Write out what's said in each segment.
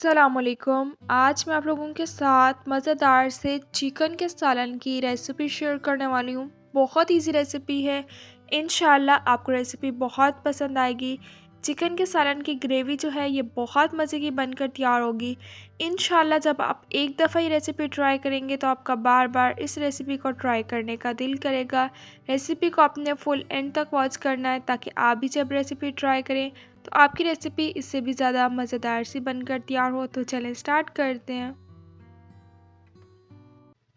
अस्सलामुअलैकुम। आज मैं आप लोगों के साथ मज़ेदार से चिकन के सालन की रेसिपी शेयर करने वाली हूँ। बहुत इजी रेसिपी है। इंशाल्लाह आपको रेसिपी बहुत पसंद आएगी। चिकन के सालन की ग्रेवी जो है ये बहुत मज़े की बनकर तैयार होगी। इंशाल्लाह जब आप एक दफ़ा ये रेसिपी ट्राई करेंगे तो आपका बार बार इस रेसिपी को ट्राई करने का दिल करेगा। रेसिपी को आपने फुल एंड तक वॉच करना है ताकि आप भी जब रेसिपी ट्राई करें तो आपकी रेसिपी इससे भी ज़्यादा मज़ेदार सी बनकर तैयार हो। तो चलें स्टार्ट करते हैं।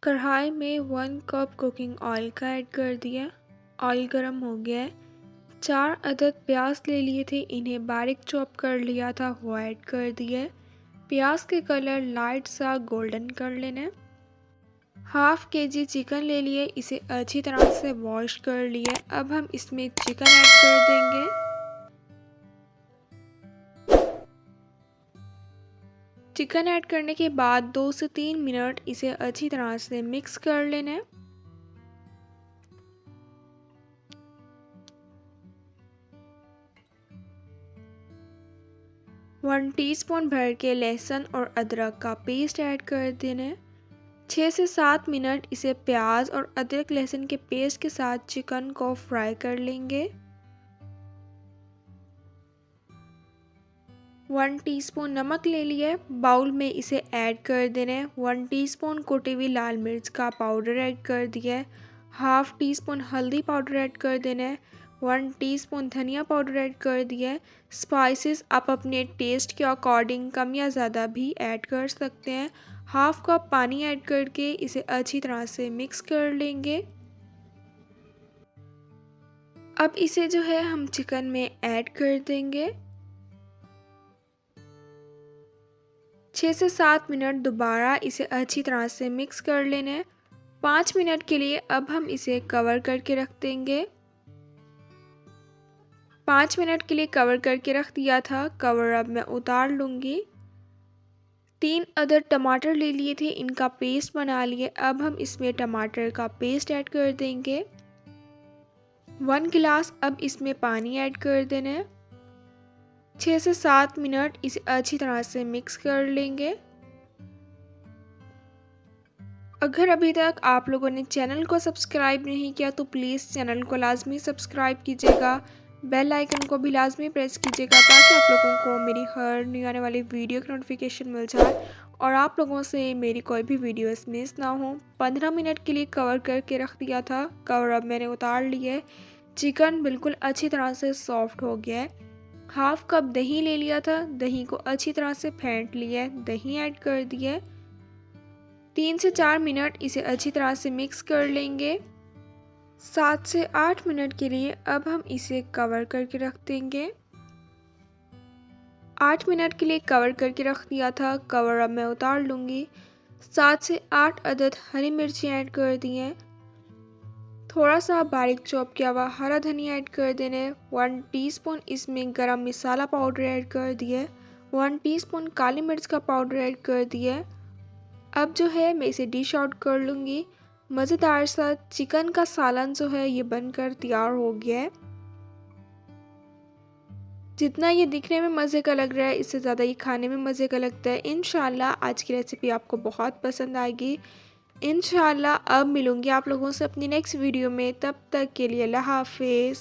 कढ़ाई में 1 कप कुकिंग ऑयल का ऐड कर दिया। ऑयल गर्म हो गया है। 4 अदद प्याज ले लिए थे, इन्हें बारीक चॉप कर लिया था, वो ऐड कर दिया है। प्याज के कलर लाइट सा गोल्डन कर लेना है। हाफ केजी चिकन ले लिए, इसे अच्छी तरह से वॉश कर लिया। अब हम इसमें चिकन ऐड कर देंगे। चिकन ऐड करने के बाद 2 से 3 मिनट इसे अच्छी तरह से मिक्स कर लेना है। वन टीस्पून भर के लहसुन और अदरक का पेस्ट ऐड कर देना है। 6 से 7 मिनट इसे प्याज और अदरक लहसुन के पेस्ट के साथ चिकन को फ्राई कर लेंगे। 1 टीस्पून नमक ले लिया, बाउल में इसे ऐड कर देना है। 1 टीस्पून कुटी हुई लाल मिर्च का पाउडर ऐड कर दिया है। हाफ टी स्पून हल्दी पाउडर ऐड कर देना है। 1 टीस्पून धनिया पाउडर ऐड कर दिया है। स्पाइसेस आप अपने टेस्ट के अकॉर्डिंग कम या ज़्यादा भी ऐड कर सकते हैं। हाफ कप पानी ऐड करके इसे अच्छी तरह से मिक्स कर लेंगे। अब इसे जो है हम चिकन में ऐड कर देंगे। 6 से 7 मिनट दोबारा इसे अच्छी तरह से मिक्स कर लेना है। 5 मिनट के लिए अब हम इसे कवर करके रख देंगे। 5 मिनट के लिए कवर करके रख दिया था, कवर अब मैं उतार लूँगी। 3 अदद टमाटर ले लिए थे, इनका पेस्ट बना लिए। अब हम इसमें टमाटर का पेस्ट ऐड कर देंगे। 1 गिलास अब इसमें पानी ऐड कर देना है। 6 से 7 मिनट इसे अच्छी तरह से मिक्स कर लेंगे। अगर अभी तक आप लोगों ने चैनल को सब्सक्राइब नहीं किया तो प्लीज़ चैनल को लाजमी सब्सक्राइब कीजिएगा। बेल आइकन को भी लाजमी प्रेस कीजिएगा ताकि आप लोगों को मेरी हर न्यू आने वाली वीडियो की नोटिफिकेशन मिल जाए और आप लोगों से मेरी कोई भी वीडियोस मिस ना हो। 15 मिनट के लिए कवर करके रख दिया था, कवर अब मैंने उतार लिया है। चिकन बिल्कुल अच्छी तरह से सॉफ्ट हो गया है। हाफ कप दही ले लिया था, दही को अच्छी तरह से फेंट लिया है, दही ऐड कर दिया है। 3 से 4 मिनट इसे अच्छी तरह से मिक्स कर लेंगे। 7 से 8 मिनट के लिए अब हम इसे कवर करके रख देंगे। 8 मिनट के लिए कवर करके रख दिया था, कवर अब मैं उतार लूँगी। 7 से 8 अदद हरी मिर्ची ऐड कर दी हैं। थोड़ा सा बारीक चॉप किया हुआ हरा धनिया ऐड कर देना है। 1 टीस्पून इसमें गरम मसाला पाउडर ऐड कर दिया है। 1 टीस्पून काली मिर्च का पाउडर ऐड कर दिया है। अब जो है मैं इसे डिश आउट कर लूँगी। मज़ेदार सा चिकन का सालन जो है ये बनकर तैयार हो गया है। जितना ये दिखने में मज़े का लग रहा है इससे ज़्यादा ये खाने में मज़े का लगता है। इंशाल्लाह आज की रेसिपी आपको बहुत पसंद आएगी। इंशाल्लाह अब मिलूँगी आप लोगों से अपनी नेक्स्ट वीडियो में, तब तक के लिए अल्लाह हाफिज़।